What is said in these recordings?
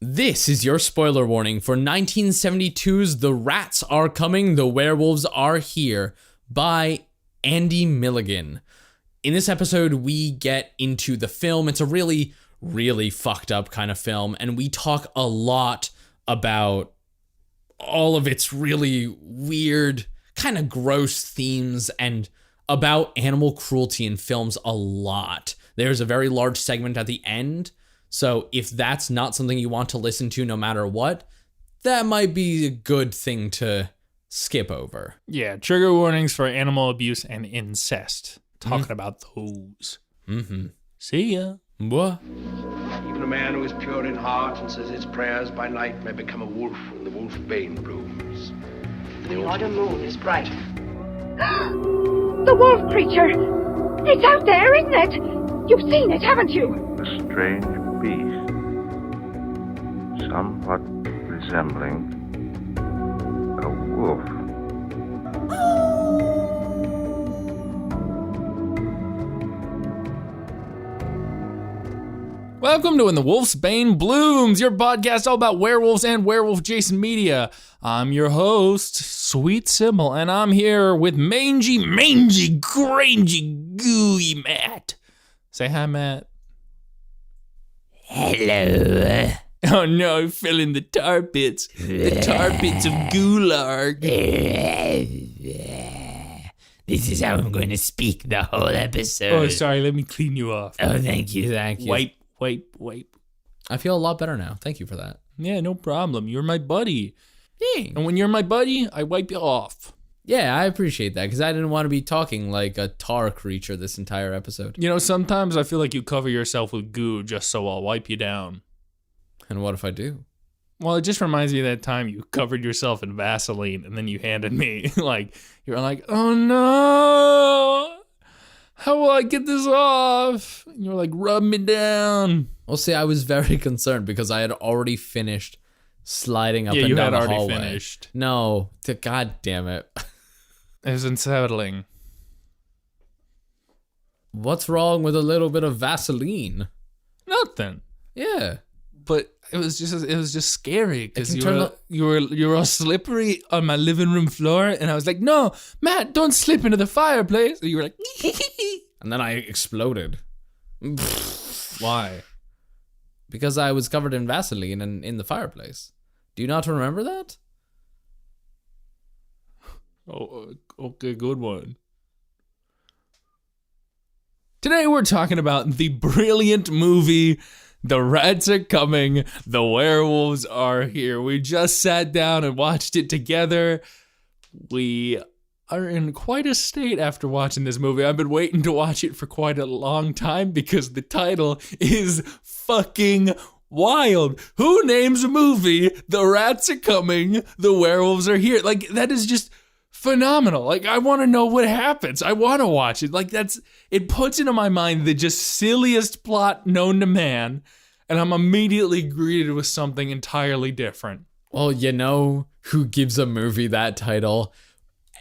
This is your spoiler warning for 1972's The Rats Are Coming, The Werewolves Are Here by Andy Milligan. In this episode, we get into the film. It's a really, really fucked up kind of film, and we talk a lot about all of its really weird, kind of gross themes and about animal cruelty in films a lot. There's a very large segment at the end. So if that's not something you want to listen to no matter what, that might be a good thing to skip over. Yeah, trigger warnings for animal abuse and incest. Talking about those. See ya. What? Even a man who is pure in heart and says his prayers by night may become a wolf when the wolf bane brooms. The autumn moon is bright. The wolf creature! It's out there, isn't it? You've seen it, haven't you? A strange beast, somewhat resembling a wolf. Welcome to When the Wolf's Bane Blooms, your podcast all about werewolves and werewolf-adjacent media. I'm your host, Sweet Sybil, and I'm here with mangy, grangy, gooey Matt. Say hi, Matt. Hello. Oh no, I fell in the tar pits. The tar pits of Willard. This is how I'm going to speak the whole episode. Oh, sorry, let me clean you off. Oh, thank you. Wipe. I feel a lot better now. Thank you for that. Yeah, no problem. You're my buddy. Thanks. And when you're my buddy, I wipe you off. Yeah, I appreciate that because I didn't want to be talking like a tar creature this entire episode. You know, sometimes I feel like you cover yourself with goo just so I'll wipe you down. And what if I do? Well, it just reminds me of that time you covered yourself in Vaseline and then you handed me, you were like, oh no, how will I get this off? And you were like, rub me down. Well, see, I was very concerned because I had already finished sliding up Yeah, and you down had the already hallway. finished. No, God damn it. It was unsettling. What's wrong with a little bit of Vaseline? Nothing. Yeah. But it was just scary because It can you were all slippery on my living room floor, and I was like, no, Matt, don't slip into the fireplace. And you were like, And then I exploded. why? Because I was covered in Vaseline and in the fireplace. Do you not remember that? Oh, okay, good one. Today we're talking about the brilliant movie, The Rats Are Coming, The Werewolves Are Here. We just sat down and watched it together. We are in quite a state after watching this movie. I've been waiting to watch it for quite a long time because the title is fucking wild. Who names a movie, The Rats Are Coming, The Werewolves Are Here? Like, that is just phenomenal. Like, I want to know what happens. I want to watch it. Like, it puts into my mind the just silliest plot known to man, and I'm immediately greeted with something entirely different. Well, you know who gives a movie that title?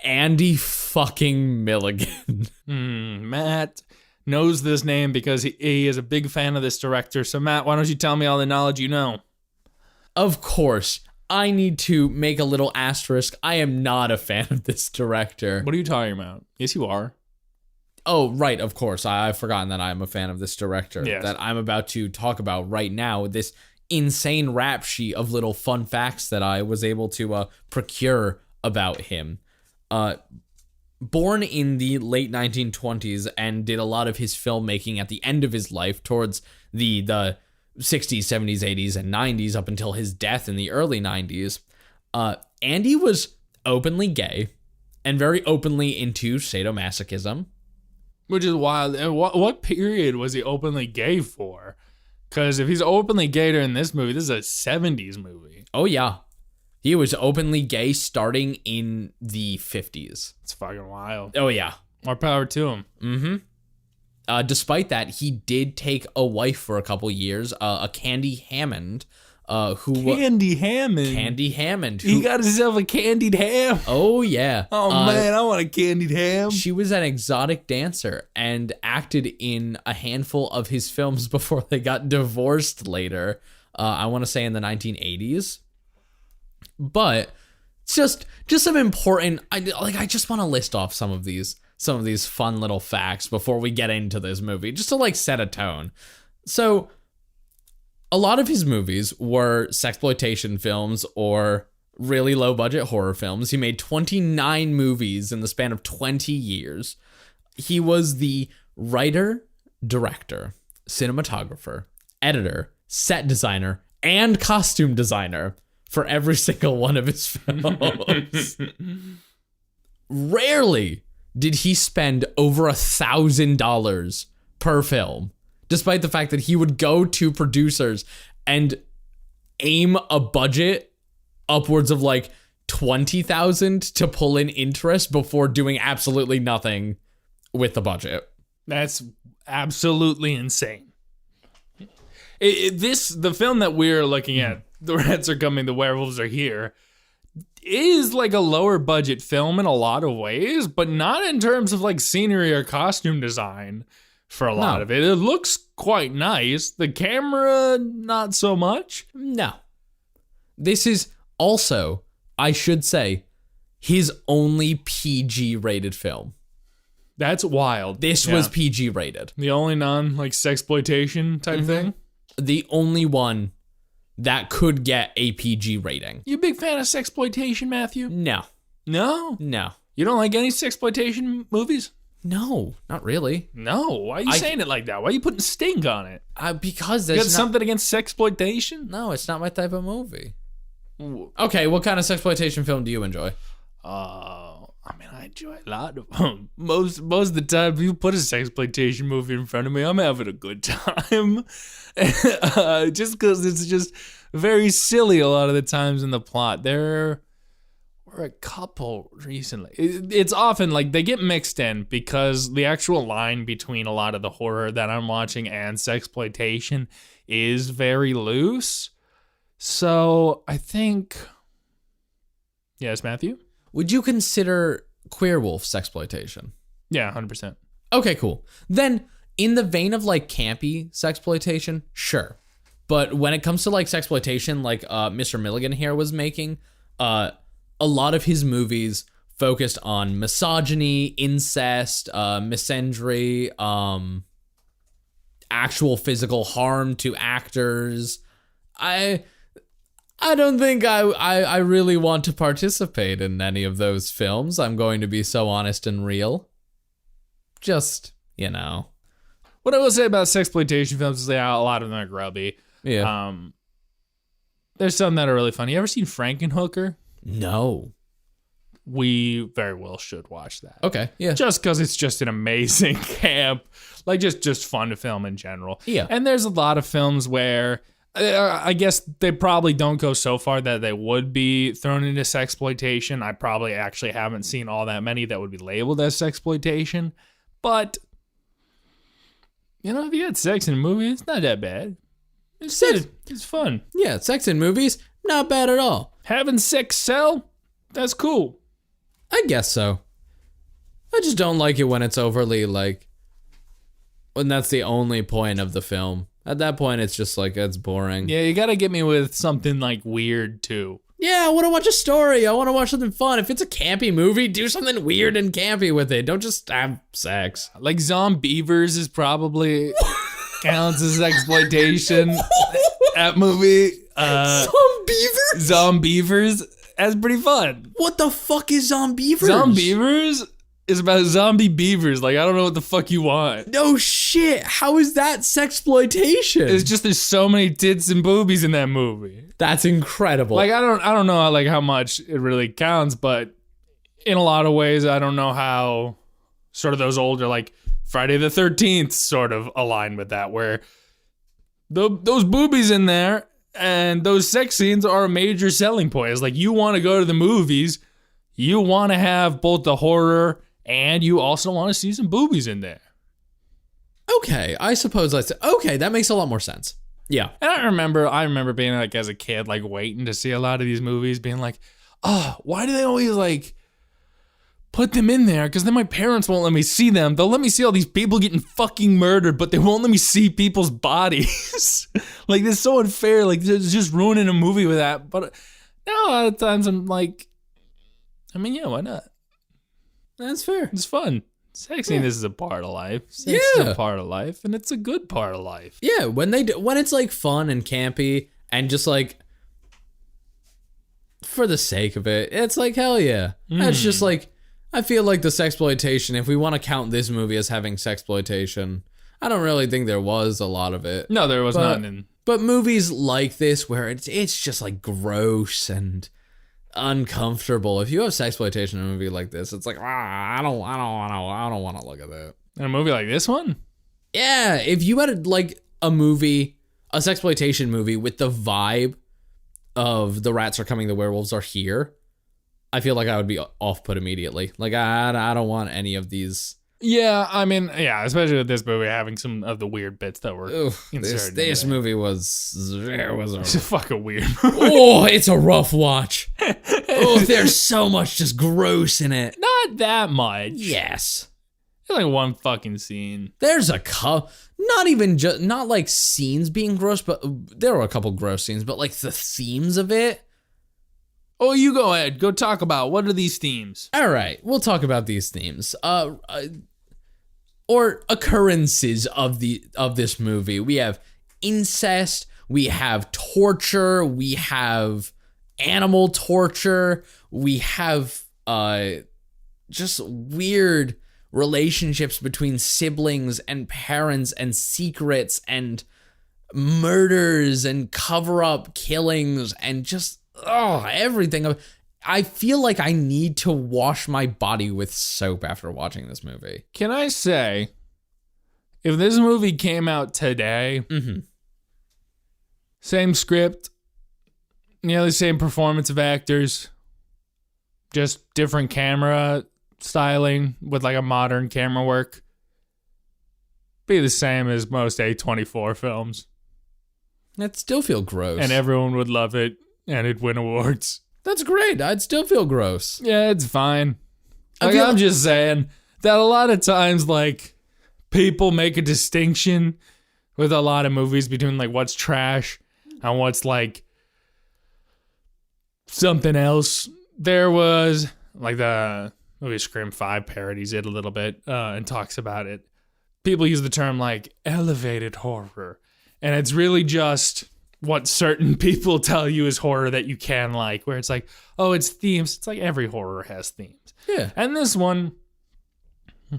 Andy fucking Milligan. Matt knows this name because he is a big fan of this director. So, Matt, why don't you tell me all the knowledge you know? Of course, I need to make a little asterisk. I am not a fan of this director. What are you talking about? Yes, you are. Oh, right, of course. I've forgotten that I'm a fan of this director. Yes. That I'm about to talk about right now. This insane rap sheet of little fun facts that I was able to procure about him. Born in the late 1920s and did a lot of his filmmaking at the end of his life towards the 60s, 70s, 80s, and 90s up until his death in the early 90s. Andy was openly gay and very openly into sadomasochism. Which is wild. And what period was he openly gay for? Because if he's openly gay during this movie, this is a 70s movie. Oh, yeah. He was openly gay starting in the 50s. It's fucking wild. Oh, yeah. More power to him. Despite that, he did take a wife for a couple years, a Candy Hammond, Candy Hammond. Candy Hammond. He got himself a candied ham. Oh, yeah. Oh, man, I want a candied ham. She was an exotic dancer and acted in a handful of his films before they got divorced later. I want to say in the 1980s. But just some important, I just want to list off some of these fun little facts before we get into this movie, just to like set a tone. So a lot of his movies were sexploitation films or really low budget horror films. He made 29 movies in the span of 20 years. He was the writer, director, cinematographer, editor, set designer, and costume designer for every single one of his films. Rarely did he spend over $1,000 per film, despite the fact that he would go to producers and aim a budget upwards of like $20,000 to pull in interest before doing absolutely nothing with the budget. That's absolutely insane. The film that we're looking at, The Rats Are Coming, The Werewolves Are Here, is like a lower budget film in a lot of ways, but not in terms of like scenery or costume design for a lot of it. It looks quite nice. The camera, not so much. No. This is also, I should say, his only PG rated film. That's wild. This was PG rated. The only sexploitation type thing? The only one that could get a PG rating. You a big fan of sexploitation, Matthew? No. No? No. You don't like any sexploitation movies? No, not really. No. Why are you saying it like that? Why are you putting a stink on it? Because You there's got something against sexploitation? No, it's not my type of movie. Okay, what kind of sexploitation film do you enjoy? I enjoy a lot of them. Most of the time, if you put a sexploitation movie in front of me, I'm having a good time. Just because it's just very silly a lot of the times in the plot. There were a couple recently. It's often like they get mixed in because the actual line between a lot of the horror that I'm watching and sexploitation is very loose. So I think... Yes, Matthew? Would you consider Queer Wolf sexploitation? Yeah, 100%. Okay, cool. Then, in the vein of like campy sexploitation, sure. But when it comes to like sexploitation, like Mr. Milligan here was making, a lot of his movies focused on misogyny, incest, misandry, actual physical harm to actors. I don't think I really want to participate in any of those films. I'm going to be so honest and real. Just, What I will say about sexploitation films is that a lot of them are grubby. Yeah. There's some that are really funny. You ever seen Frankenhooker? No. We very well should watch that. Okay, yeah. Just because it's just an amazing camp. Like, just fun to film in general. Yeah. And there's a lot of films where... I guess they probably don't go so far that they would be thrown into sexploitation. I probably actually haven't seen all that many that would be labeled as sexploitation. But, if you had sex in a movie, it's not that bad. It's fun. Yeah, sex in movies, not bad at all. Having sex sell, that's cool. I guess so. I just don't like it when it's overly, when that's the only point of the film. At that point, it's just it's boring. Yeah, you gotta get me with something weird too. Yeah, I want to watch a story. I want to watch something fun. If it's a campy movie, do something weird and campy with it. Don't just have sex. Like Zombievers is probably counts as exploitation. That movie. Zombievers? Zombievers. That's pretty fun. What the fuck is Zombievers? Zombievers is about zombie beavers. I don't know what the fuck you want. No shit. How is that sexploitation? It's just there's so many tits and boobies in that movie. That's incredible. I don't know how much it really counts, but in a lot of ways I don't know how sort of those older Friday the 13th sort of align with that, where those boobies in there and those sex scenes are a major selling point. It's you want to go to the movies, you want to have both the horror and you also want to see some boobies in there. Okay, I suppose okay, that makes a lot more sense. Yeah. And I remember being as a kid, waiting to see a lot of these movies, being oh, why do they always put them in there because then my parents won't let me see them. They'll let me see all these people getting fucking murdered, but they won't let me see people's bodies. Like, this is so unfair. Like, it's just ruining a movie with that. But now, a lot of times I'm like, I mean, yeah, why not? That's fair. It's fun. Sexiness is a part of life. Sex is a part of life, and it's a good part of life. Yeah, when it's like fun and campy and just like for the sake of it, it's like hell yeah. That's just like, I feel like the sexploitation, if we want to count this movie as having sexploitation, I don't really think there was a lot of it. No, there was none. But movies like this where it's just like gross and uncomfortable. If you have sexploitation in a movie like this, it's like, I don't want to look at that. In a movie like this one? Yeah, if you had like a sexploitation movie with the vibe of The Rats Are Coming, The Werewolves Are Here, I feel like I would be off-put immediately. Like, I don't want any of these. Yeah, I mean, yeah, especially with this movie having some of the weird bits that were inserted. This movie was It's fucking weird. Oh, it's a rough watch. Oh, there's so much just gross in it. Not that much. Yes. There's like one fucking scene. There's not like scenes being gross, but there were a couple gross scenes, but like the themes of it. Oh, you go ahead. Go talk about what are these themes? All right, we'll talk about these themes. Or occurrences of this movie. We have incest, we have torture, we have animal torture, we have just weird relationships between siblings and parents and secrets and murders and cover-up killings and just everything. I feel like I need to wash my body with soap after watching this movie. Can I say, if this movie came out today, same script, nearly same performance of actors, just different camera styling with like a modern camera work, be the same as most A24 films. That'd still feel gross. And everyone would love it, and it'd win awards. That's great. I'd still feel gross. Yeah, it's fine. I'm just saying that a lot of times, like, people make a distinction with a lot of movies between, like, what's trash and what's, like, something else. There was, like, the movie Scream 5 parodies it a little bit and talks about it. People use the term, like, elevated horror. And it's really just what certain people tell you is horror that you can like, where it's like, oh, it's themes. It's like every horror has themes. Yeah. And this one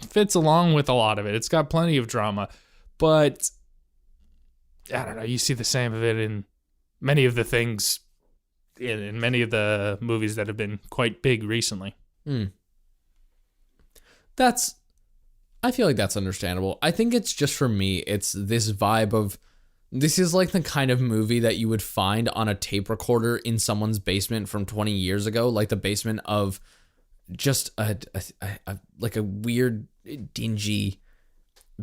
fits along with a lot of it. It's got plenty of drama, but I don't know. You see the same of it in many of the things, in many of the movies that have been quite big recently. I feel like that's understandable. I think it's just for me, it's this vibe of, this is like the kind of movie that you would find on a tape recorder in someone's basement from 20 years ago, like the basement of just a weird, dingy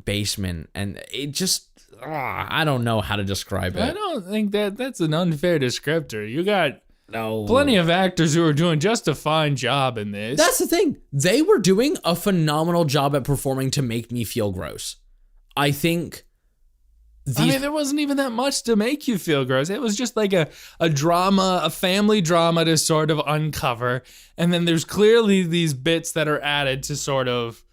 basement. And it just, I don't know how to describe it. I don't think that's an unfair descriptor. You got No. plenty of actors who are doing just a fine job in this. That's the thing. They were doing a phenomenal job at performing to make me feel gross. I think... there wasn't even that much to make you feel gross. It was just like a drama, a family drama to sort of uncover. And then there's clearly these bits that are added to sort of,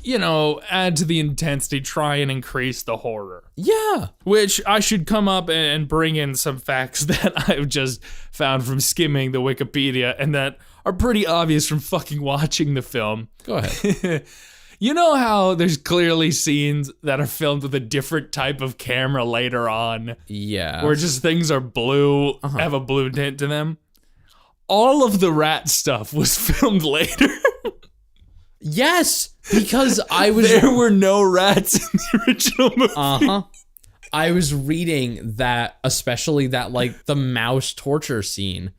add to the intensity, try and increase the horror. Yeah. Which I should come up and bring in some facts that I've just found from skimming the Wikipedia and that are pretty obvious from fucking watching the film. Go ahead. You know how there's clearly scenes that are filmed with a different type of camera later on? Yeah. Where just things are blue, have a blue tint to them? All of the rat stuff was filmed later. Yes, because There were no rats in the original movie. I was reading that, especially that, like, the mouse torture scene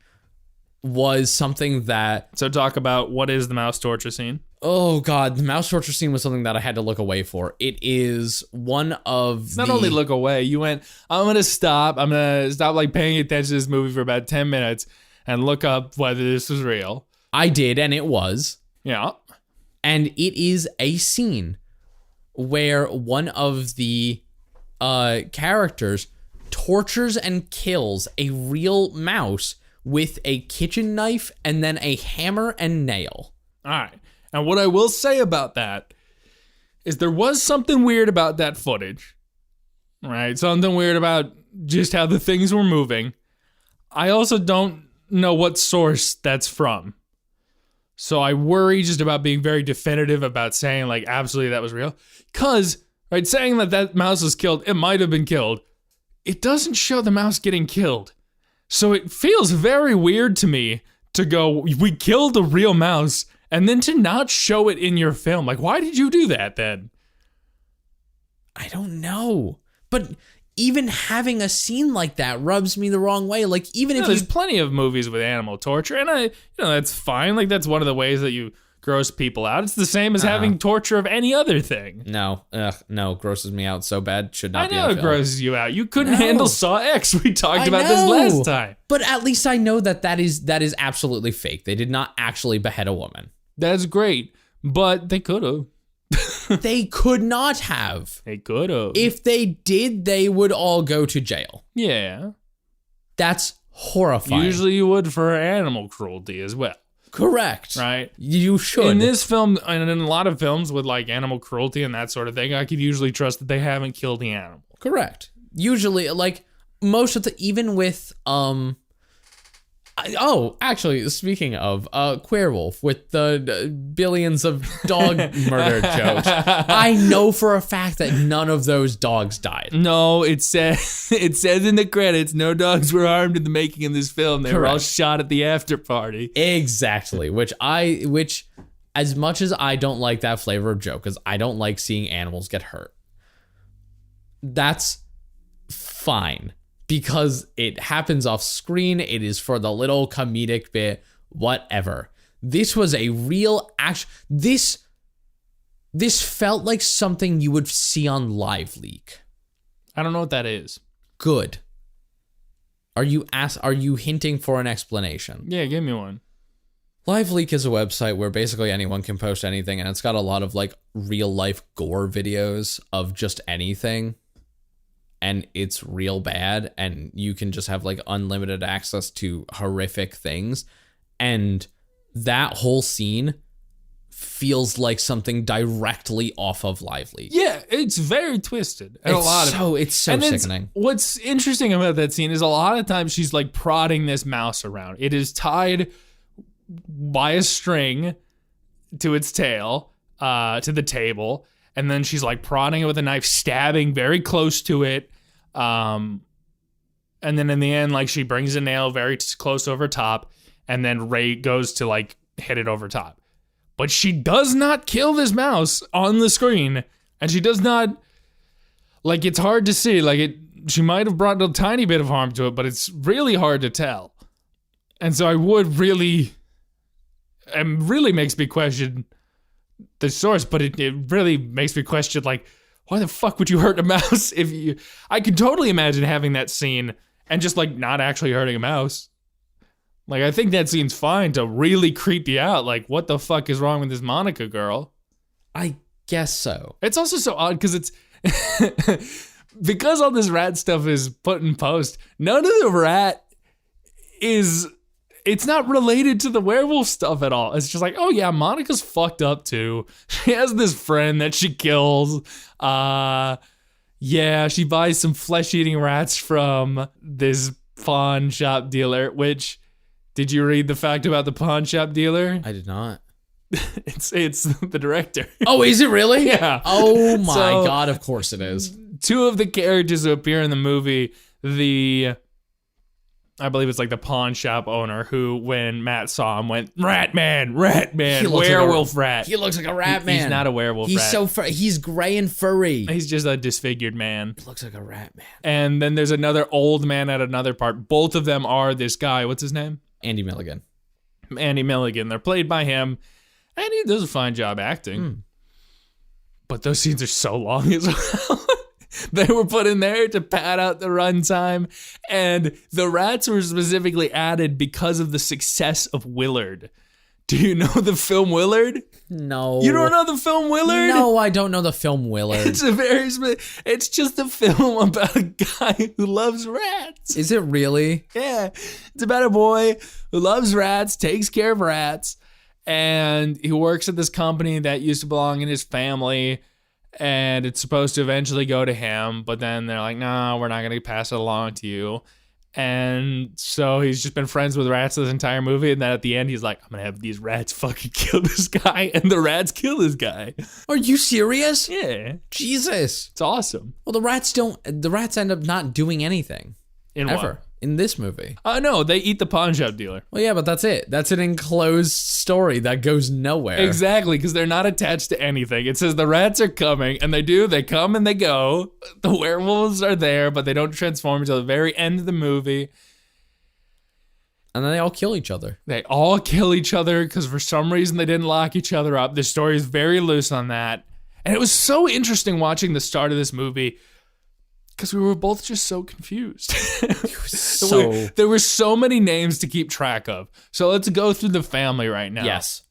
was something that... So talk about what is the mouse torture scene? Oh, God. The mouse torture scene was something that I had to look away for. It is one of Not only look away, you went, I'm going to stop, like, paying attention to this movie for about 10 minutes and look up whether this was real. I did, and it was. Yeah. And it is a scene where one of the characters tortures and kills a real mouse with a kitchen knife and then a hammer and nail. All right. And what I will say about that is there was something weird about that footage. Right? Something weird about just how the things were moving. I also don't know what source that's from. So I worry just about being very definitive about saying, like, absolutely that was real. Because, right, saying that mouse was killed, it might have been killed. It doesn't show the mouse getting killed. So it feels very weird to me to go, we killed a real mouse, and then to not show it in your film. Like, why did you do that then? I don't know. But even having a scene like that rubs me the wrong way. Like, even if there's plenty of movies with animal torture, and that's fine. Like, that's one of the ways that you gross people out. It's the same as having torture of any other thing. No, grosses me out so bad. Should not be. I know it grosses you out. You couldn't handle Saw X. We talked about this last time. But at least I know that is absolutely fake. They did not actually behead a woman. That's great, but they could have. They could not have. They could have. If they did, they would all go to jail. Yeah. That's horrifying. Usually you would for animal cruelty as well. Correct. Right? You should. In this film, and in a lot of films with like animal cruelty and that sort of thing, I could usually trust that they haven't killed the animal. Correct. Usually, like, most of the, even with, actually, speaking of Werewolf with the billions of dog murder jokes, I know for a fact that none of those dogs died. No, it says in the credits, no dogs were harmed in the making of this film. They were all shot at the after party. Exactly, which as much as I don't like that flavor of joke, because I don't like seeing animals get hurt, that's fine. Because it happens off screen, it is for the little comedic bit, whatever. This was a real action. This felt like something you would see on Live Leak. I don't know what that is. Good. Are you hinting for an explanation? Yeah, give me one. Live Leak is a website where basically anyone can post anything, and it's got a lot of like real life gore videos of just anything. And it's real bad, and you can just have like unlimited access to horrific things. And that whole scene feels like something directly off of Live Leak. Yeah, it's very twisted. And It's so sickening. What's interesting about that scene is a lot of times she's like prodding this mouse around. It is tied by a string to its tail, to the table. And then she's like prodding it with a knife, stabbing very close to it. And then in the end, like she brings a nail very close over top, and then Ray goes to like hit it over top. But she does not kill this mouse on the screen, and she does not, like, it's hard to see. Like, she might have brought a tiny bit of harm to it, but it's really hard to tell. And so it really makes me question the source, but it really makes me question, like, why the fuck would you hurt a mouse I could totally imagine having that scene and just like not actually hurting a mouse. Like, I think that scene's fine to really creep you out. Like, what the fuck is wrong with this Monica girl? I guess so. It's also so odd because it's because all this rat stuff is put in post, none of the rat it's not related to the werewolf stuff at all. It's just like, oh yeah, Monica's fucked up too. She has this friend that she kills. Yeah, she buys some flesh-eating rats from this pawn shop dealer, which, did you read the fact about the pawn shop dealer? I did not. It's the director. Oh, is it really? Yeah. Oh my God, of course it is. Two of the characters who appear in the movie, I believe it's like the pawn shop owner who, when Matt saw him, went, rat man, werewolf rat. He looks like a rat man. He's not a werewolf rat. He's gray and furry. He's just a disfigured man. He looks like a rat man. And then there's another old man at another part. Both of them are this guy. What's his name? Andy Milligan. They're played by him, and he does a fine job acting. But those scenes are so long as well. They were put in there to pad out the runtime, and the rats were specifically added because of the success of Willard. Do you know the film Willard? No. You don't know the film Willard? No, I don't know the film Willard. It's just a film about a guy who loves rats. Is it really? Yeah. It's about a boy who loves rats, takes care of rats, and he works at this company that used to belong in his family, and it's supposed to eventually go to him, but then they're like, no, we're not going to pass it along to you. And so he's just been friends with rats this entire movie, and then at the end he's like, I'm gonna have these rats fucking kill this guy, and the rats kill this guy. Are you serious? Yeah. Jesus. It's awesome. Well, the rats end up not doing anything. In ever. what? In this movie. No, they eat the pawn shop dealer. Well, yeah, but that's it. That's an enclosed story that goes nowhere. Exactly, because they're not attached to anything. It says the rats are coming, and they come and they go. The werewolves are there, but they don't transform until the very end of the movie. And then they all kill each other. They all kill each other because for some reason they didn't lock each other up. The story is very loose on that. And it was so interesting watching the start of this movie because we were both just so confused. There were so many names to keep track of. So let's go through the family right now. Yes.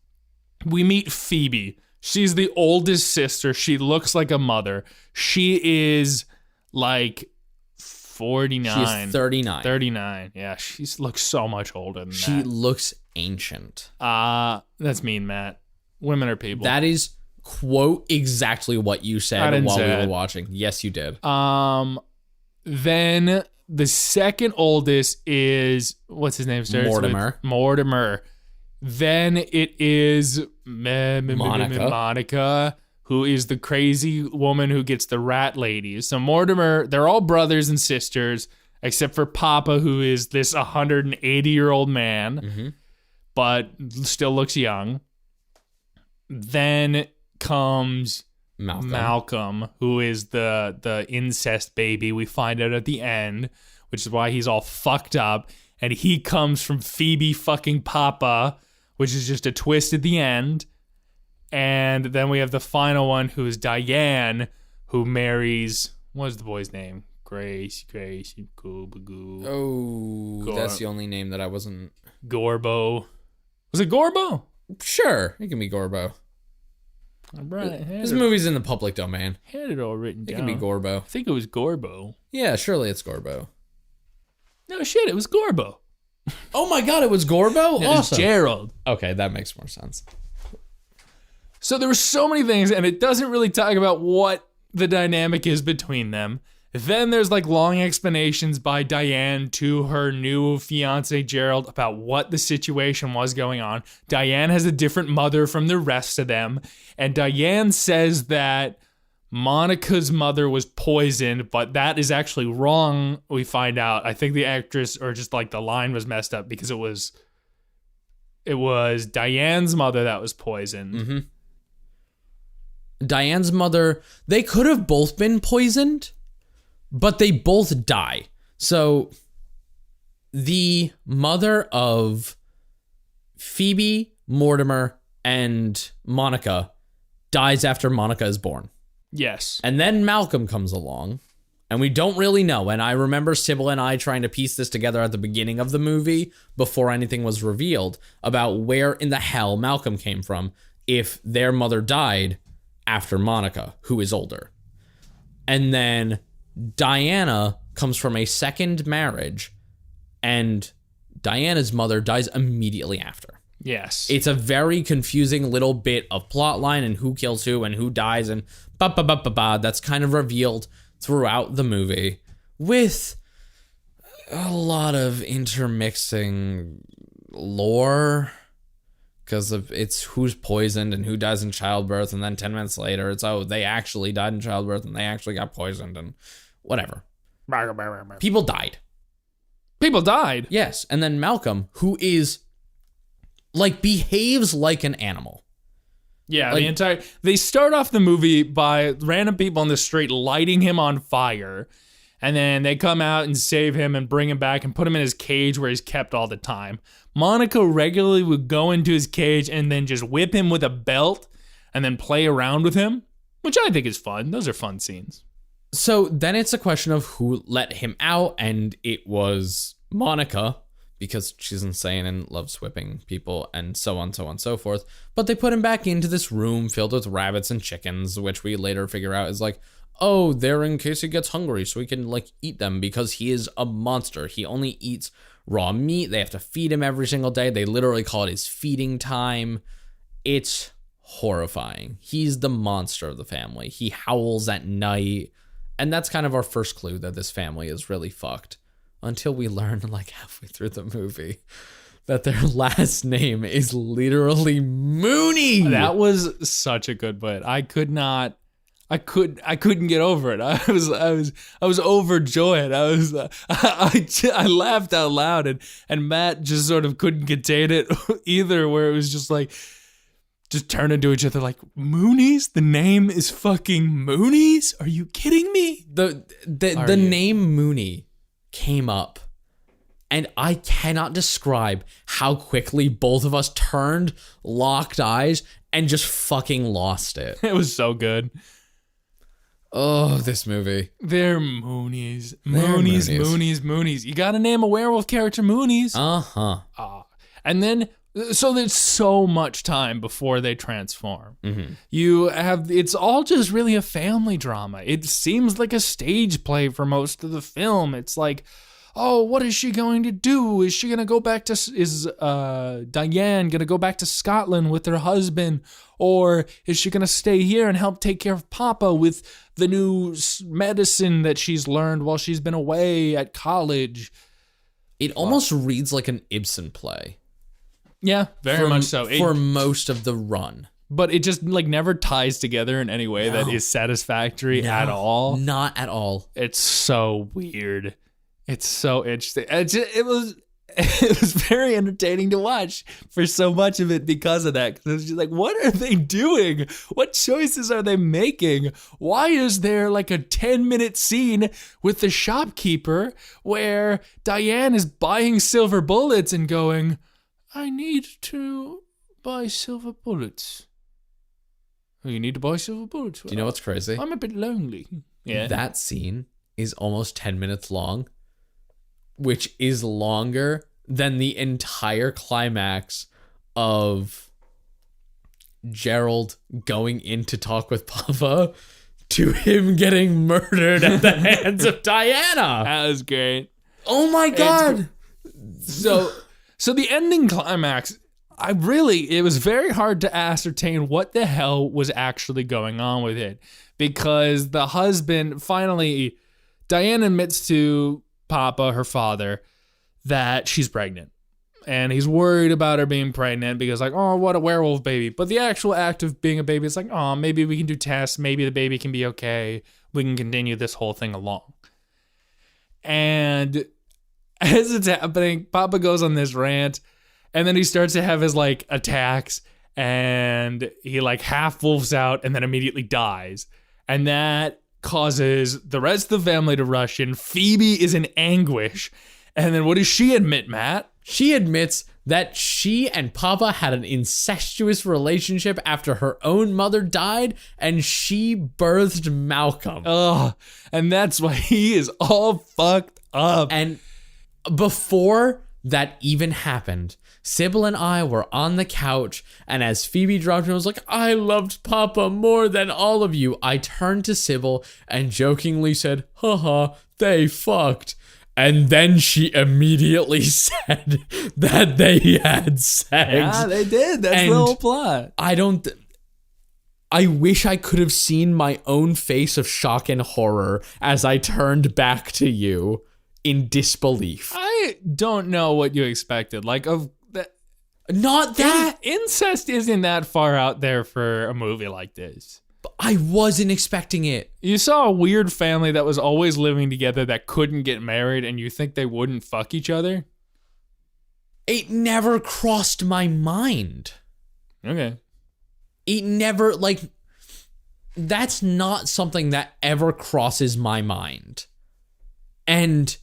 We meet Phoebe. She's the oldest sister. She looks like a mother. She is like 49. She's 39. 39. Yeah, she looks so much older than that. She looks ancient. That's mean, Matt. Women are people. That is, quote, exactly what you said while we were watching. Yes, you did. Then the second oldest is, what's his name? Mortimer. Then it is Monica, who is the crazy woman who gets the rat ladies. So Mortimer, they're all brothers and sisters, except for Papa, who is this 180-year-old man, but still looks young. Then comes Malcolm, who is the incest baby we find out at the end, which is why he's all fucked up. And he comes from Phoebe fucking Papa, which is just a twist at the end. And then we have the final one, who is Diane, who marries, what's the boy's name? Grace, Goobagoo. Oh, that's the only name that I wasn't. Gorbo. Was it Gorbo? Sure, it can be Gorbo. Right. This movie's in the public domain. Had it all written down. It can be Gorbo. I think it was Gorbo. Yeah, surely it's Gorbo. No shit, it was Gorbo. Oh my god, it was Gorbo? It awesome. was Gerald. Okay, that makes more sense. So there were so many things, and it doesn't really talk about what the dynamic is between them. Then there's like long explanations by Diane to her new fiance Gerald about what the situation was going on. Diane has a different mother from the rest of them, and Diane says that Monica's mother was poisoned, but that is actually wrong, we find out. I think the actress, or just like the line was messed up because it was Diane's mother that was poisoned. Mm-hmm. Diane's mother, they could have both been poisoned, but they both die. So the mother of Phoebe, Mortimer, and Monica dies after Monica is born. Yes. And then Malcolm comes along, and we don't really know. And I remember Sybil and I trying to piece this together at the beginning of the movie before anything was revealed about where in the hell Malcolm came from if their mother died after Monica, who is older. And then Diana comes from a second marriage, and Diana's mother dies immediately after. Yes. It's a very confusing little bit of plot line and who kills who and who dies and that's kind of revealed throughout the movie with a lot of intermixing lore because it's who's poisoned and who dies in childbirth, and then 10 minutes later it's, oh, they actually died in childbirth and they actually got poisoned and whatever. People died. Yes. And then Malcolm, who is like behaves like an animal. Yeah, they start off the movie by random people on the street lighting him on fire, and then they come out and save him and bring him back and put him in his cage where he's kept all the time. Monica regularly would go into his cage and then just whip him with a belt and then play around with him, which I think is fun. Those are fun scenes. So then it's a question of who let him out, and it was Monica, because she's insane and loves whipping people and so on, so on, so forth. But they put him back into this room filled with rabbits and chickens, which we later figure out is like, oh, they're in case he gets hungry so he can like eat them because he is a monster. He only eats raw meat. They have to feed him every single day. They literally call it his feeding time. It's horrifying. He's the monster of the family. He howls at night. And that's kind of our first clue that this family is really fucked. Until we learn, like halfway through the movie, that their last name is literally Mooney. That was such a good bit. I couldn't get over it. I was overjoyed. I laughed out loud, and Matt just sort of couldn't contain it either, where it was just like, just turning to each other like, Moonies? The name is fucking Moonies? Are you kidding me? The name Mooney came up, and I cannot describe how quickly both of us turned, locked eyes, and just fucking lost it. It was so good. Oh, this movie. They're Moonies. Moonies. You gotta name a werewolf character Moonies. Uh-huh. And then, so there's so much time before they transform. Mm-hmm. It's all just really a family drama. It seems like a stage play for most of the film. It's like, oh, what is she going to do? Is she going to go back to, is Diane going to go back to Scotland with her husband? Or is she going to stay here and help take care of Papa with the new medicine that she's learned while she's been away at college? It almost reads like an Ibsen play. Yeah, very much so. For most of the run. But it just like never ties together in any way that is satisfactory at all. Not at all. It's so weird. It's so interesting. It was very entertaining to watch for so much of it because of that. Because it was just like, what are they doing? What choices are they making? Why is there like a 10-minute scene with the shopkeeper where Diane is buying silver bullets and going, I need to buy silver bullets. Oh, you need to buy silver bullets? Do you know what's crazy? I'm a bit lonely. Yeah. That scene is almost 10 minutes long, which is longer than the entire climax of Gerald going in to talk with Papa to him getting murdered at the hands of Diana. That was great. Oh my God. So the ending climax, it was very hard to ascertain what the hell was actually going on with it. Because the husband, finally, Diane admits to Papa, her father, that she's pregnant. And he's worried about her being pregnant because like, oh, what a werewolf baby. But the actual act of being a baby is like, oh, maybe we can do tests. Maybe the baby can be okay. We can continue this whole thing along. And as it's happening, Papa goes on this rant, and then he starts to have his like attacks, and he like half wolfs out and then immediately dies. And that causes the rest of the family to rush in. Phoebe is in anguish. And then what does she admit, Matt? She admits that she and Papa had an incestuous relationship after her own mother died, and she birthed Malcolm. Ugh, and that's why he is all fucked up. And before that even happened, Sybil and I were on the couch, and as Phoebe dropped in, I was like, I loved Papa more than all of you. I turned to Sybil and jokingly said, haha, they fucked. And then she immediately said that they had sex. Yeah, they did. That's the whole plot. I wish I could have seen my own face of shock and horror as I turned back to you in disbelief. I don't know what you expected. Like, not that. Incest isn't that far out there for a movie like this. I wasn't expecting it. You saw a weird family that was always living together that couldn't get married, and you think they wouldn't fuck each other? It never crossed my mind. Okay. It never, like, that's not something that ever crosses my mind. And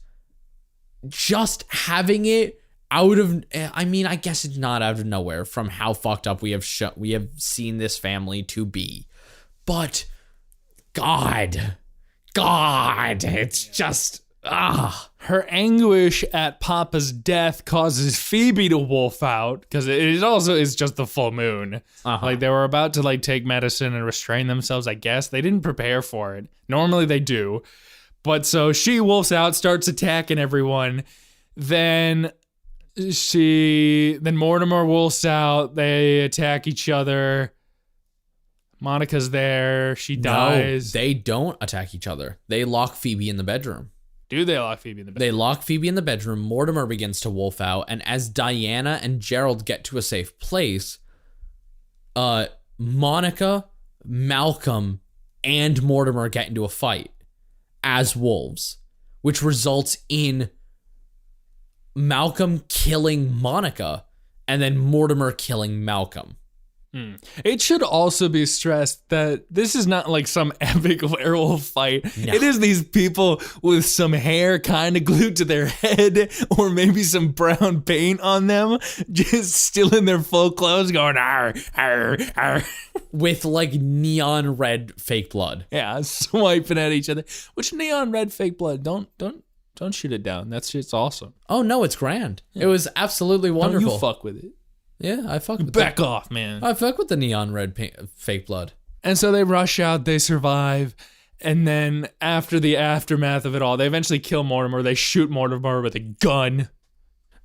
just having it out of, I mean, I guess it's not out of nowhere from how fucked up we have seen this family to be. But God, it's just, Her anguish at Papa's death causes Phoebe to wolf out because it also is just the full moon. Like they were about to like take medicine and restrain themselves, I guess. They didn't prepare for it. Normally they do. But so she wolfs out, starts attacking everyone. Then Mortimer wolfs out. They attack each other. Monica's there. She dies. No, they don't attack each other. They lock Phoebe in the bedroom. Do they lock Phoebe in the bedroom? They lock Phoebe in the bedroom. Mortimer begins to wolf out. And as Diana and Gerald get to a safe place, Monica, Malcolm, and Mortimer get into a fight as wolves, which results in Malcolm killing Monica and then Mortimer killing Malcolm. It should also be stressed that this is not like some epic werewolf fight. No. It is these people with some hair kind of glued to their head or maybe some brown paint on them, just still in their full clothes going, arr, arr, arr. With like neon red fake blood. Yeah, swiping at each other. Which neon red fake blood? Don't shoot it down. That shit's awesome. Oh no, it's grand. Yeah. It was absolutely wonderful. Don't you fuck with it. Yeah, I fuck with Back off, man. I fuck with the neon red fake blood. And so they rush out, they survive, and then after the aftermath of it all, they eventually kill Mortimer. They shoot Mortimer with a gun.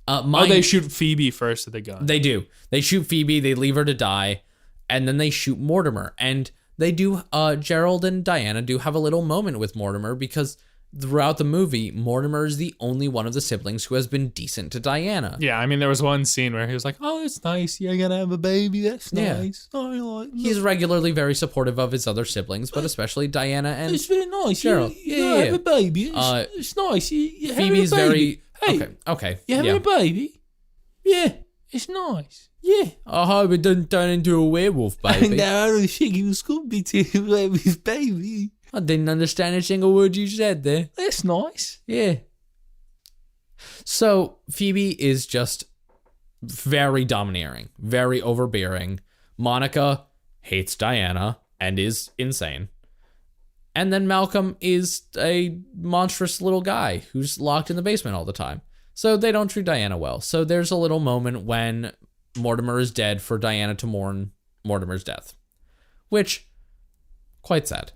They shoot Phoebe first with a gun. They do. They shoot Phoebe, they leave her to die, and then they shoot Mortimer. And they do, Gerald and Diana do have a little moment with Mortimer because throughout the movie, Mortimer is the only one of the siblings who has been decent to Diana. Yeah, I mean, there was one scene where he was like, oh, it's nice. You're going to have a baby. That's nice. Yeah. Oh, he's regularly very supportive of his other siblings, but especially Diana and it's very nice. Gerald. You have a baby. It's nice. You're Phoebe's having a baby. very... Hey, okay. You having a baby? Yeah, it's nice. Yeah. I hope it doesn't turn into a werewolf baby. No, I don't think he was going to be too his baby. I didn't understand a single word you said there. That's nice. Yeah. So Phoebe is just very domineering, very overbearing. Monica hates Diana and is insane. And then Malcolm is a monstrous little guy who's locked in the basement all the time. So they don't treat Diana well. So there's a little moment when Mortimer is dead for Diana to mourn Mortimer's death, which, quite sad.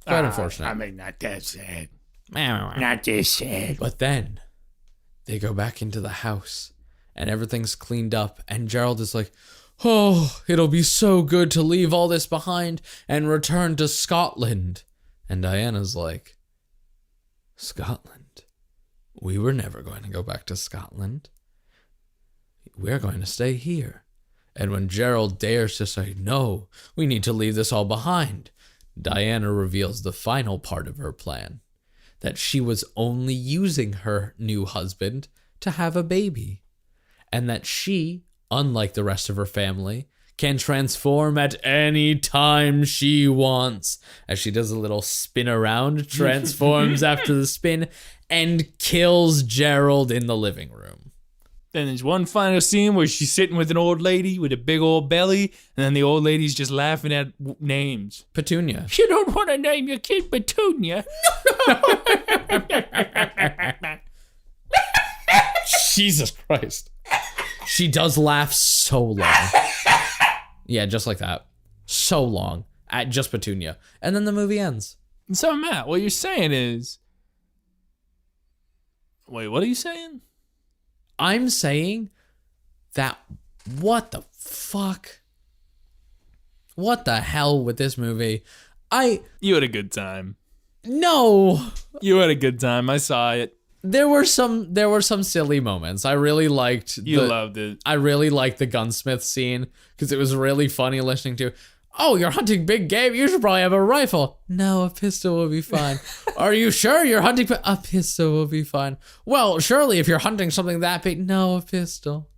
Quite unfortunate. I mean, not that sad. Not this sad. But then they go back into the house and everything's cleaned up. And Gerald is like, oh, it'll be so good to leave all this behind and return to Scotland. And Diana's like, Scotland? We were never going to go back to Scotland. We're going to stay here. And when Gerald dares to say, no, we need to leave this all behind, Diana reveals the final part of her plan, that she was only using her new husband to have a baby, and that she, unlike the rest of her family, can transform at any time she wants. As she does a little spin around, transforms after the spin, and kills Gerald in the living room. Then there's one final scene where she's sitting with an old lady with a big old belly, and then the old lady's just laughing at names. Petunia. You don't want to name your kid Petunia. Jesus Christ. She does laugh so long. Yeah, just like that. So long. At just Petunia. And then the movie ends. So, Matt, what you're saying is... Wait, what are you saying? I'm saying that what the fuck? What the hell with this movie? You had a good time. No. You had a good time. I saw it. There were some silly moments. I really liked loved it. I really liked the gunsmith scene because it was really funny listening to, oh, you're hunting big game? You should probably have a rifle. No, a pistol will be fine. Are you sure you're hunting? A pistol will be fine. Well, surely if you're hunting something that big, no, a pistol.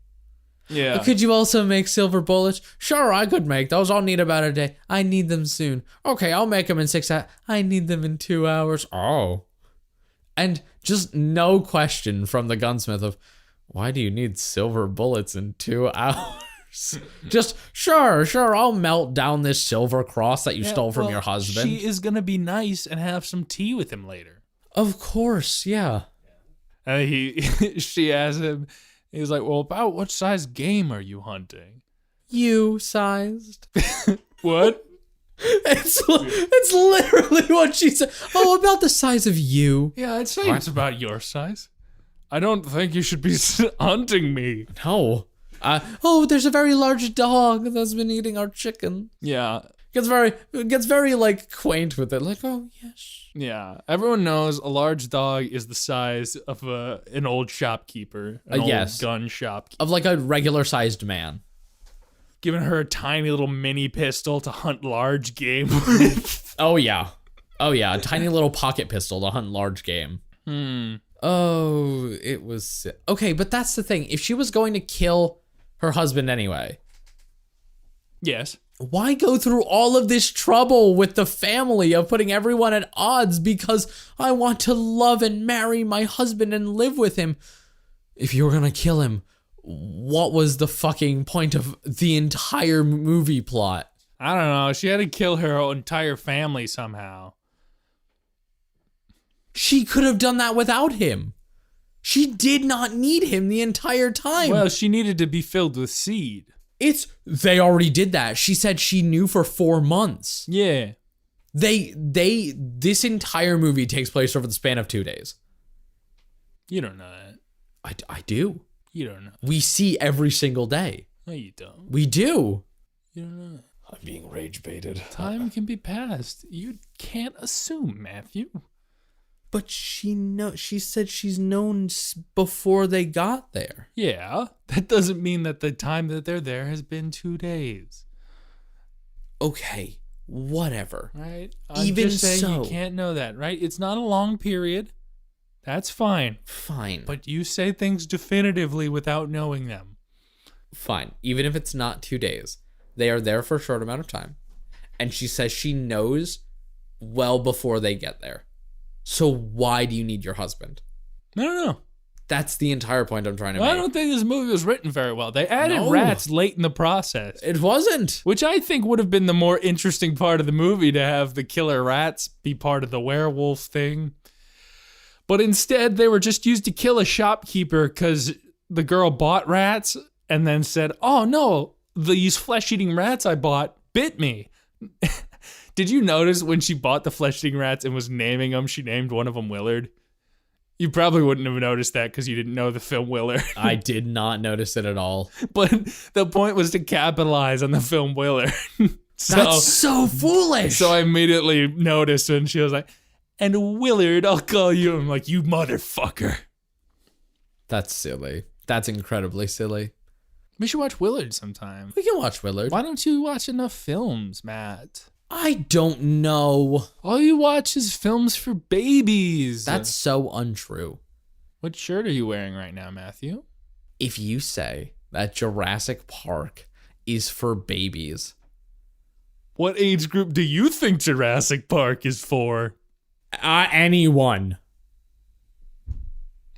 Yeah. Could you also make silver bullets? Sure, I could make those. I'll need about a day. I need them soon. Okay, I'll make them in 6 hours. I need them in 2 hours. Oh. And just no question from the gunsmith of, why do you need silver bullets in 2 hours? Just, sure, I'll melt down this silver cross that you stole from your husband. She is going to be nice and have some tea with him later. Of course, yeah. And she asks him, he's like, well, about what size game are you hunting? You-sized. What? It's literally what she said. Oh, about the size of you. Yeah, I'd say it's about your size. I don't think you should be hunting me. No. There's a very large dog that's been eating our chicken. Yeah. Gets very like quaint with it. Like, oh yes. Yeah. Everyone knows a large dog is the size of an old shopkeeper. An old gun shopkeeper. Of like a regular sized man. Giving her a tiny little mini pistol to hunt large game. Oh yeah. A tiny little pocket pistol to hunt large game. Oh, it was... Okay, but that's the thing. If she was going to kill her husband anyway... Yes. Why go through all of this trouble with the family of putting everyone at odds because I want to love and marry my husband and live with him? If you were going to kill him, what was the fucking point of the entire movie plot? I don't know. She had to kill her entire family somehow. She could have done that without him. She did not need him the entire time. Well, she needed to be filled with seed. They already did that. She said she knew for 4 months. Yeah. This entire movie takes place over the span of 2 days. You don't know that. I do. You don't know. We see every single day. No, you don't. We do. You don't know. I'm being rage baited. Time can be passed. You can't assume, Matthew. But she said she's known before they got there. Yeah, that doesn't mean that the time that they're there has been 2 days. Okay, whatever. Right? I'm Even just saying so, you can't know that, right? It's not a long period. That's fine. Fine. But you say things definitively without knowing them. Fine. Even if it's not 2 days, they are there for a short amount of time, and she says she knows well before they get there. So why do you need your husband? I don't know. That's the entire point I'm trying to make. I don't think this movie was written very well. They added rats late in the process. It wasn't. Which I think would have been the more interesting part of the movie, to have the killer rats be part of the werewolf thing. But instead, they were just used to kill a shopkeeper because the girl bought rats and then said, oh no, these flesh-eating rats I bought bit me. Did you notice when she bought the flesh-eating rats and was naming them, she named one of them Willard? You probably wouldn't have noticed that because you didn't know the film Willard. I did not notice it at all. But the point was to capitalize on the film Willard. That's so foolish. So I immediately noticed when she was like, and Willard, I'll call you. I'm like, you motherfucker. That's silly. That's incredibly silly. We should watch Willard sometime. We can watch Willard. Why don't you watch enough films, Matt? I don't know. All you watch is films for babies. That's so untrue. What shirt are you wearing right now, Matthew? If you say that Jurassic Park is for babies, what age group do you think Jurassic Park is for? Anyone.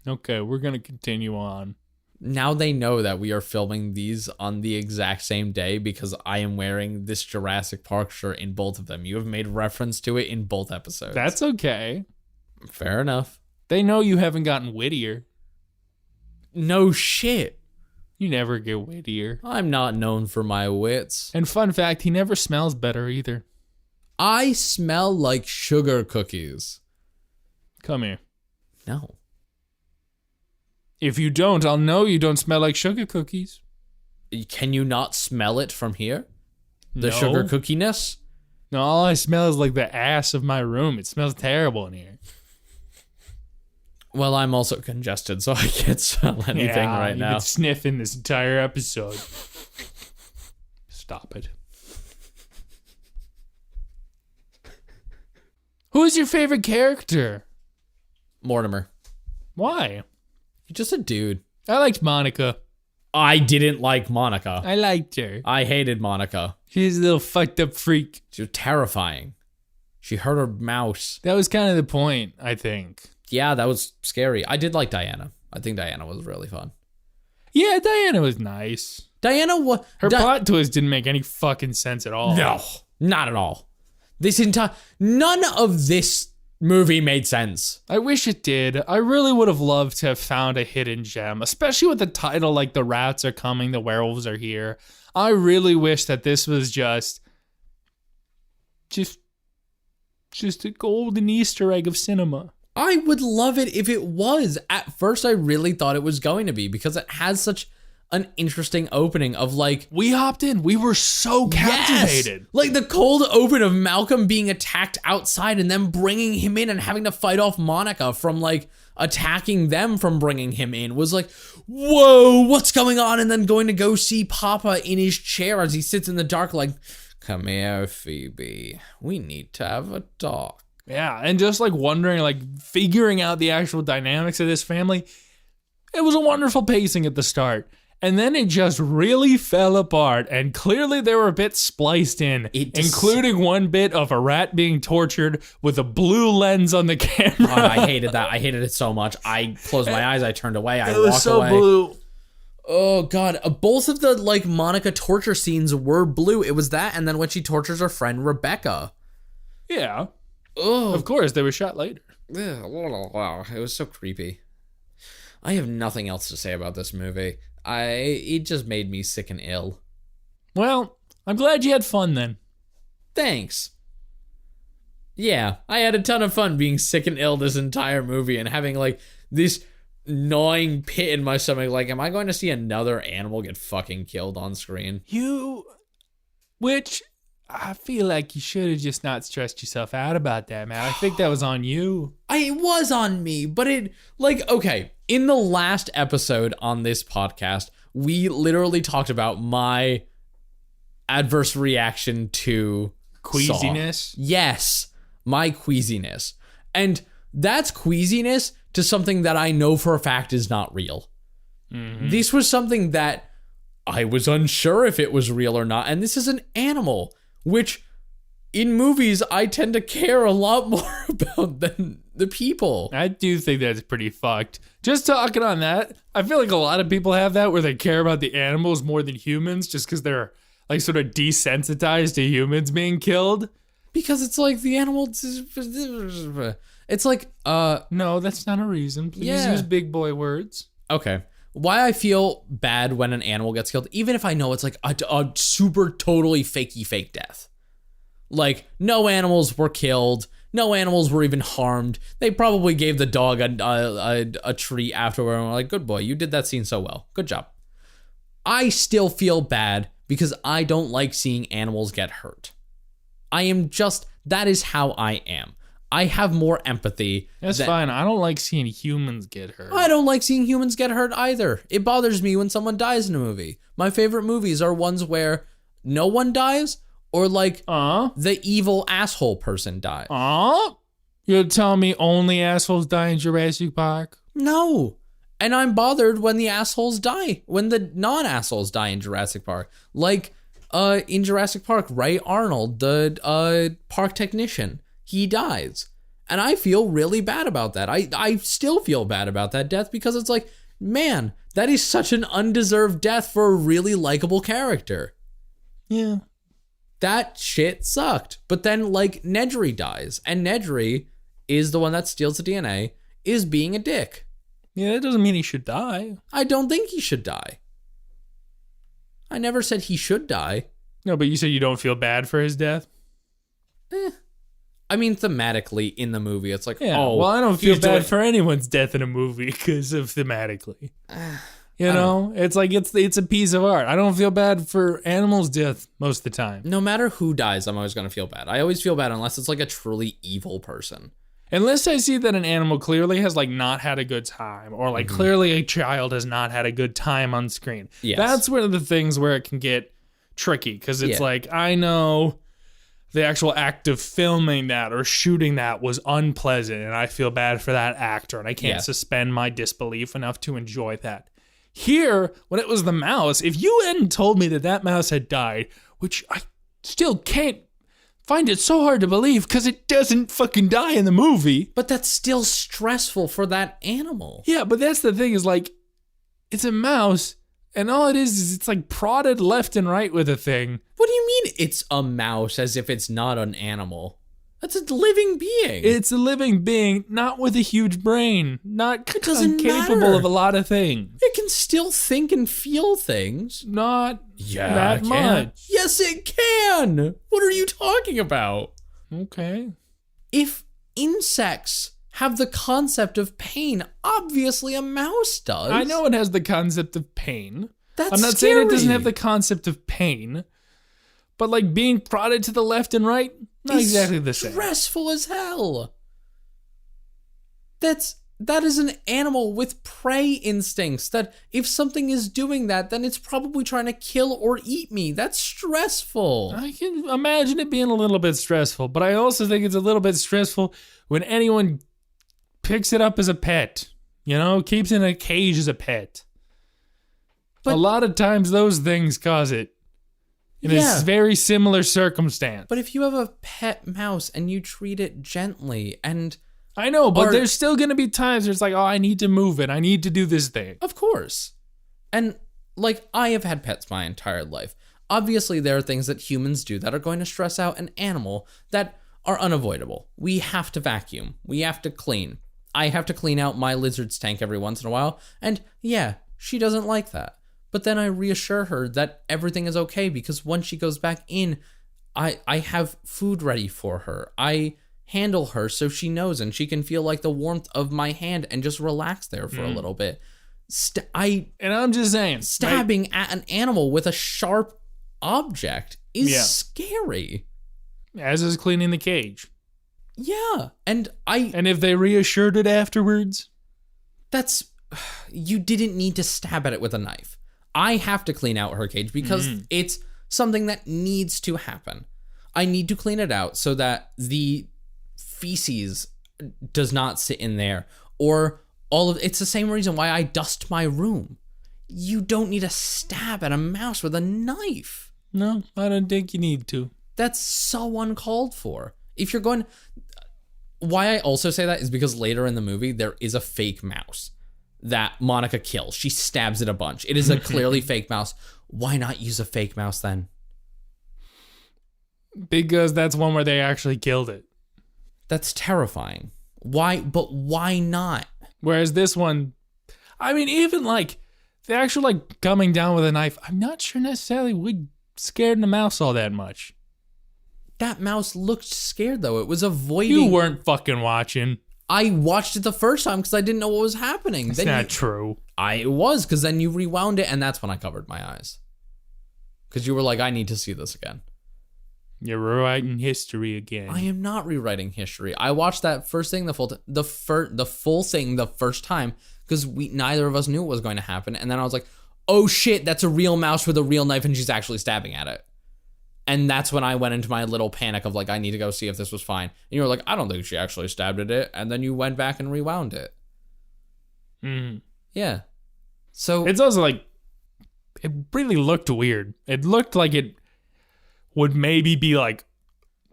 Okay, we're going to continue on. Now they know that we are filming these on the exact same day because I am wearing this Jurassic Park shirt in both of them. You have made reference to it in both episodes. That's okay. Fair enough. They know you haven't gotten wittier. No shit. You never get wittier. I'm not known for my wits. And fun fact, he never smells better either. I smell like sugar cookies. Come here. No. If you don't, I'll know you don't smell like sugar cookies. Can you not smell it from here? The No. sugar cookiness? No, all I smell is like the ass of my room. It smells terrible in here. Well, I'm also congested, so I can't smell anything right now. You've been sniffing this entire episode. Stop it. Who's your favorite character? Mortimer. Why? You're just a dude. I liked Monica. I didn't like Monica. I liked her. I hated Monica. She's a little fucked up freak. She was terrifying. She hurt her mouse. That was kind of the point, I think. Yeah, that was scary. I did like Diana. I think Diana was really fun. Yeah, Diana was nice. Diana was... Her plot twist didn't make any fucking sense at all. No, not at all. None of this movie made sense. I wish it did. I really would have loved to have found a hidden gem, especially with the title like The Rats Are Coming, The Werewolves Are Here. I really wish that this was just a golden Easter egg of cinema. I would love it if it was. At first, I really thought it was going to be because it has such an interesting opening of like... We hopped in. We were so captivated. Yes! Like the cold open of Malcolm being attacked outside and then bringing him in and having to fight off Monica from like attacking them from bringing him in was like, whoa, what's going on? And then going to go see Papa in his chair as he sits in the dark like, come here, Phoebe. We need to have a talk. Yeah, and just like wondering, like figuring out the actual dynamics of this family. It was a wonderful pacing at the start. And then it just really fell apart. And clearly there were bits spliced in, including one bit of a rat being tortured with a blue lens on the camera. Oh, I hated that. I hated it so much. I closed my eyes. I turned away. I walked away. It was so blue. Oh, God. Both of the like Monica torture scenes were blue. It was that. And then when she tortures her friend, Rebecca. Yeah. Oh, Of course, they were shot later. Wow. It was so creepy. I have nothing else to say about this movie. It just made me sick and ill. Well, I'm glad you had fun then. Thanks. Yeah, I had a ton of fun being sick and ill this entire movie and having like this gnawing pit in my stomach. Like, am I going to see another animal get fucking killed on screen? Which I feel like you should have just not stressed yourself out about that, man. I think that was on you. It was on me, but okay, in the last episode on this podcast, we literally talked about my adverse reaction to Queasiness? Saw. Yes, my queasiness. And that's queasiness to something that I know for a fact is not real. Mm-hmm. This was something that I was unsure if it was real or not, and this is an animal, which in movies I tend to care a lot more about than the people. I do think that's pretty fucked. Just talking on that, I feel like a lot of people have that where they care about the animals more than humans just because they're like sort of desensitized to humans being killed. Because it's like the animal... It's like, No, that's not a reason. Please use big boy words. Okay. Why I feel bad when an animal gets killed, even if I know it's like a super totally fakey fake death. Like, no animals were killed. No animals were even harmed. They probably gave the dog a treat afterward and were like, good boy, you did that scene so well. Good job. I still feel bad because I don't like seeing animals get hurt. That is how I am. I have more empathy. That's fine. I don't like seeing humans get hurt. I don't like seeing humans get hurt either. It bothers me when someone dies in a movie. My favorite movies are ones where no one dies or like the evil asshole person dies. You're telling me only assholes die in Jurassic Park? No. And I'm bothered when the assholes die, when the non-assholes die in Jurassic Park. Like in Jurassic Park, Ray Arnold, the park technician, he dies. And I feel really bad about that. I still feel bad about that death because it's like, man, that is such an undeserved death for a really likable character. Yeah. That shit sucked. But then, like, Nedry dies. And Nedry is the one that steals the DNA, is being a dick. Yeah, that doesn't mean he should die. I don't think he should die. I never said he should die. No, but you said you don't feel bad for his death? I mean, thematically in the movie, it's like, well, I don't feel bad for anyone's death in a movie because of thematically. You know, it's like it's a piece of art. I don't feel bad for animals' death most of the time. No matter who dies, I'm always going to feel bad. I always feel bad unless it's like a truly evil person. Unless I see that an animal clearly has like not had a good time, or like clearly a child has not had a good time on screen. Yes. That's one of the things where it can get tricky because it's like, I know the actual act of filming that or shooting that was unpleasant and I feel bad for that actor and I can't suspend my disbelief enough to enjoy that. Here, when it was the mouse, if you hadn't told me that mouse had died, which I still can't find it so hard to believe because it doesn't fucking die in the movie. But that's still stressful for that animal. Yeah, but that's the thing is like, it's a mouse and all it is it's like prodded left and right with a thing. What do you mean it's a mouse as if it's not an animal? That's a living being. It's a living being, not with a huge brain, not doesn't capable matter. of a lot of things. It can still think and feel things. Not Yeah, that it can. much. Yes, it can. What are you talking about? Okay. If insects have the concept of pain, obviously a mouse does. I know it has the concept of pain. That's I'm not scary. saying it doesn't have the concept of pain, but like being prodded to the left and right, not It's exactly the same. Stressful as hell. That is an animal with prey instincts. That if something is doing that, then it's probably trying to kill or eat me. That's stressful. I can imagine it being a little bit stressful, but I also think it's a little bit stressful when anyone picks it up as a pet, keeps it in a cage as a pet. But- a lot of times those things cause it in Yeah. a very similar circumstance. But if you have a pet mouse and you treat it gently, and I know, but Or- there's still going to be times where it's like, oh, I need to move it. I need to do this thing. of course, and like I have had pets my entire life. Obviously, there are things that humans do that are going to stress out an animal that are unavoidable. We have to vacuum. We have to clean. I have to clean out my lizard's tank every once in a while, and yeah, she doesn't like that. But then I reassure her that everything is okay because once she goes back in, I have food ready for her. I handle her so she knows and she can feel like the warmth of my hand and just relax there for a little bit. And I'm just saying, Stabbing at an animal with a sharp object is Yeah. scary. as is cleaning the cage. Yeah, and And if they reassured it afterwards, that's you didn't need to stab at it with a knife. I have to clean out her cage because it's something that needs to happen. I need to clean it out so that the feces does not sit in there, or it's the same reason why I dust my room. You don't need to stab at a mouse with a knife. no, I don't think you need to. That's so uncalled for. If you're going, why I also say that is because later in the movie there is a fake mouse that Monica kills. She stabs it a bunch. It is a clearly fake mouse. Why not use a fake mouse then? Because that's one where they actually killed it. That's terrifying. Why? But why not? Whereas this one, I mean, even like the actual like coming down with a knife, I'm not sure necessarily would scared the mouse all that much. That mouse looked scared though. It was avoiding. You weren't fucking watching. I watched it the first time because I didn't know what was happening. That's not true. It was because then you rewound it and that's when I covered my eyes. Because you were like, I need to see this again. You're rewriting history again. I am not rewriting history. I watched that first thing the full thing the first time because neither of us knew what was going to happen, and then I was like, "Oh shit, that's a real mouse with a real knife, and she's actually stabbing at it." And that's when I went into my little panic of like, I need to go see if this was fine. And you were like, I don't think she actually stabbed at it, and then you went back and rewound it. Yeah. So It's also like, it really looked weird. It looked like it would maybe be like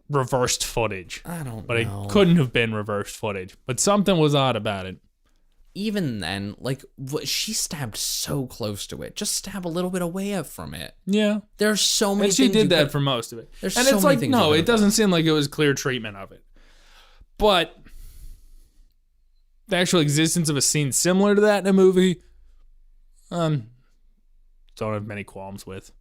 reversed footage. I don't But know. it couldn't have been reversed footage. But something was odd about it. Even then, like, she stabbed so close to it. Just stab a little bit away from it. Yeah. There's so many And she things you did that could- for most of it. There's and so it's many like, things no, you it could've doesn't seem like it was clear treatment of it. But the actual existence of a scene similar to that in a movie, don't have many qualms with.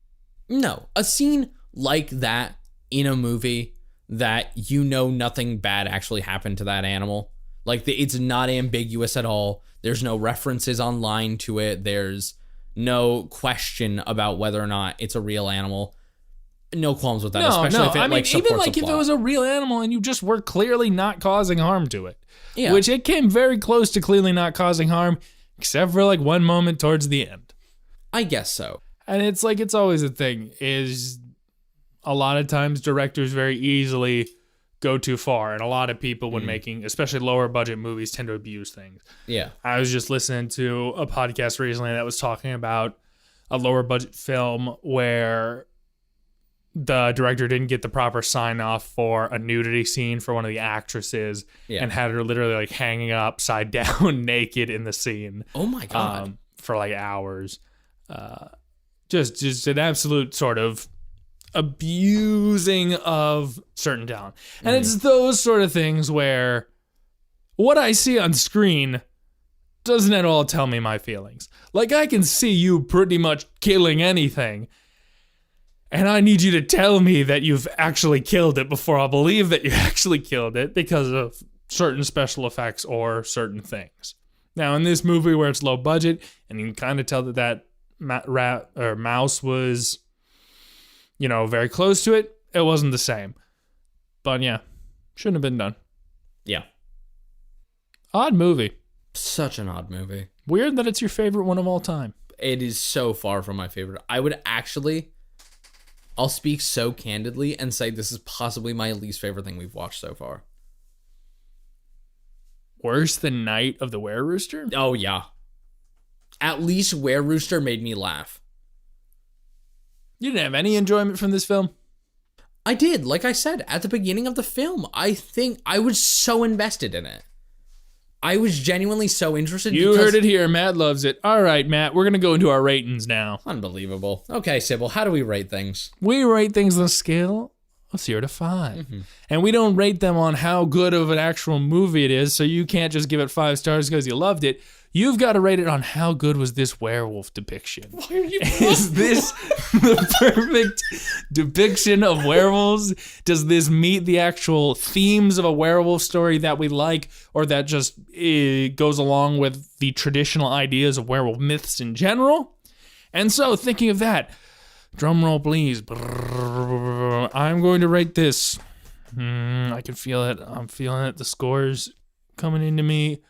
No, a scene like that in a movie that nothing bad actually happened to that animal. Like, it's not ambiguous at all. There's no references online to it. There's no question about whether or not it's a real animal. No qualms with that, especially if it I mean, supports even like the if plot. it was a real animal and you just were clearly not causing harm to it. Yeah. Which it came very close to clearly not causing harm, except for like one moment towards the end. I guess so. And it's like, it's always a thing, is a lot of times directors very easily go too far. And a lot of people, when making, especially lower budget movies, tend to abuse things. Yeah. I was just listening to a podcast recently that was talking about a lower budget film where the director didn't get the proper sign off for a nudity scene for one of the actresses and had her literally like hanging upside down naked in the scene. Oh my God. For like hours. Just an absolute sort of abusing of certain talent. And it's those sort of things where what I see on screen doesn't at all tell me my feelings. Like, I can see you pretty much killing anything, and I need you to tell me that you've actually killed it before I'll believe that you actually killed it because of certain special effects or certain things. Now, in this movie where it's low budget, and you can kind of tell that rat or mouse was, very close to it, it wasn't the same. But yeah, shouldn't have been done. Yeah. Odd movie. Such an odd movie. Weird that it's your favorite one of all time. It is so far from my favorite. I'll speak so candidly and say this is possibly my least favorite thing we've watched so far. Worse than Night of the Were-Rooster? Oh, yeah. At least Were-Rooster made me laugh. You didn't have any enjoyment from this film? I did. Like I said, at the beginning of the film, I think I was so invested in it. I was genuinely so interested. You heard it here. Matt loves it. All right, Matt, we're going to go into our ratings now. Unbelievable. Okay, Sybil, how do we rate things? We rate things on a scale of 0 to 5. Mm-hmm. And we don't rate them on how good of an actual movie it is, so you can't just give it 5 stars because you loved it. You've got to rate it on how good was this werewolf depiction. Why are you Is this the perfect depiction of werewolves? Does this meet the actual themes of a werewolf story that we like, or that just goes along with the traditional ideas of werewolf myths in general? And so, thinking of that, drum roll please. I'm going to rate this. I can feel it. I'm feeling it. The score's coming into me.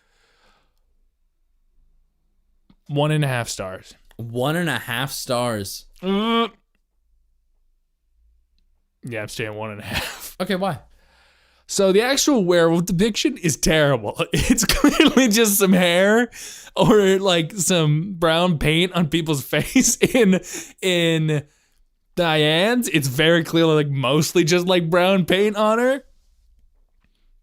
1.5 stars. 1.5 stars. Yeah, I'm staying 1.5. Okay, why? So the actual werewolf depiction is terrible. It's clearly just some hair or like some brown paint on people's face. In Diane's, it's very clearly like mostly just like brown paint on her.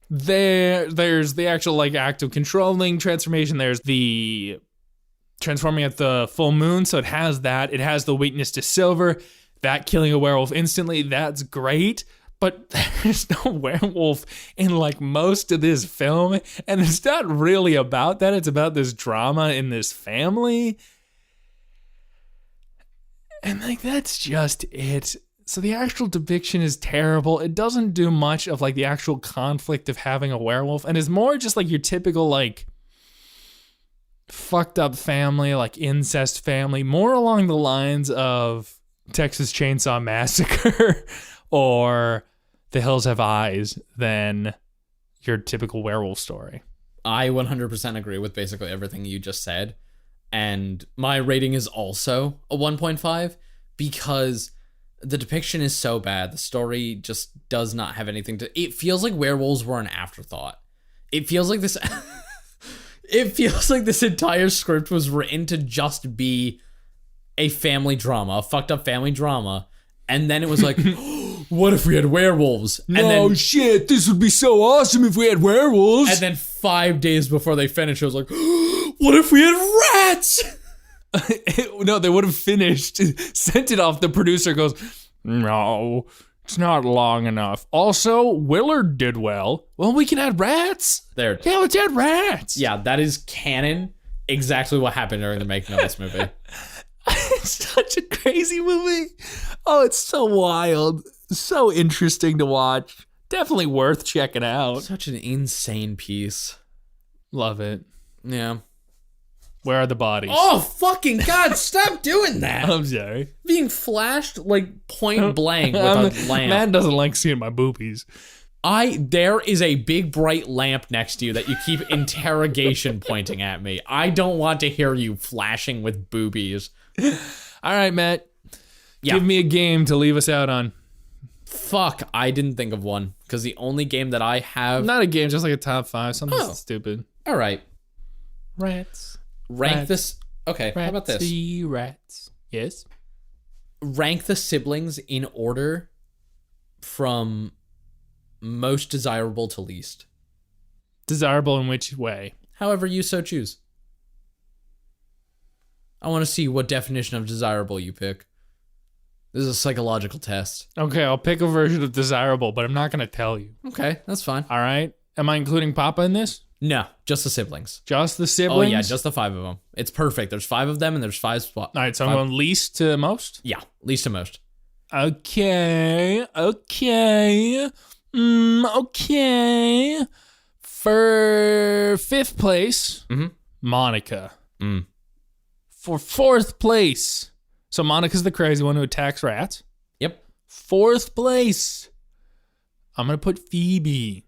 There's the actual like act of controlling transformation. There's the transforming at the full moon, so it has that. It has the weakness to silver, that killing a werewolf instantly. That's great, but there's no werewolf in like most of this film, and it's not really about that. It's about this drama in this family, and like that's just it. So the actual depiction is terrible. It doesn't do much of like the actual conflict of having a werewolf, and is more just like your typical like fucked up family, like incest family, more along the lines of Texas Chainsaw Massacre or The Hills Have Eyes than your typical werewolf story. I 100% agree with basically everything you just said. And my rating is also a 1.5 because the depiction is so bad. The story just does not have anything to... It feels like werewolves were an afterthought. It feels like this... It feels like this entire script was written to just be a family drama, a fucked up family drama. And then it was like, what if we had werewolves? And no shit, this would be so awesome if we had werewolves. And then 5 days before they finished, it was like, what if we had rats? No, they would have finished, sent it off. The producer goes, no, it's not long enough. Also, Willard did well. Well, we can add rats. There. Yeah, let's add rats. Yeah, that is canon. Exactly what happened during the making of this movie. It's such a crazy movie. Oh, it's so wild. So interesting to watch. Definitely worth checking out. Such an insane piece. Love it. Yeah. Where are the bodies? Oh, fucking God, stop doing that. I'm sorry. Being flashed like point blank with a lamp. Matt doesn't like seeing my boobies. There is a big bright lamp next to you that you keep interrogation pointing at me. I don't want to hear you flashing with boobies. All right, Matt. Yeah. Give me a game to leave us out on. Fuck, I didn't think of one. Because the only game that I have... Not a game, just like a top 5. Something stupid. All right. Rats. Rank this... Okay, how about this? Rats. Yes? Rank the siblings in order from most desirable to least. Desirable in which way? However you so choose. I want to see what definition of desirable you pick. This is a psychological test. Okay, I'll pick a version of desirable, but I'm not going to tell you. Okay, that's fine. All right? Am I including Papa in this? No, just the siblings. Just the siblings? Oh, yeah, just the 5 of them. It's perfect. There's 5 of them, and there's 5 spots. All right, so I'm going least to most? Yeah, least to most. Okay. Okay. For 5th place, Monica. For 4th place, so Monica's the crazy one who attacks rats. Yep. 4th place, I'm going to put Phoebe.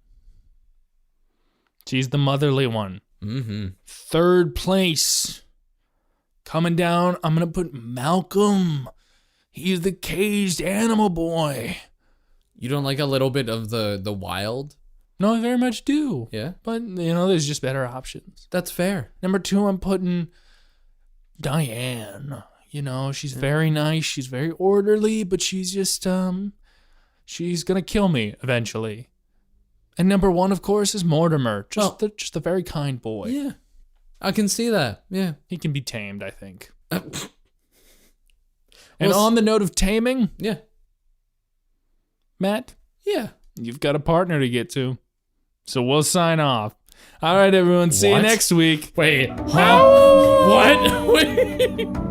She's the motherly one. 3rd place, coming down, I'm going to put Malcolm. He's the caged animal boy. You don't like a little bit of the wild? No, I very much do. Yeah? But, there's just better options. That's fair. Number 2, I'm putting Diane. She's very nice. She's very orderly, but she's just, she's going to kill me eventually. And number 1, of course, is Mortimer. Just a very kind boy. Yeah. I can see that. Yeah. He can be tamed, I think. Well, And on the note of taming, yeah. Matt, Yeah. you've got a partner to get to. So we'll sign off. All right, everyone. See you What? next week. Wait. Huh? What? Wait.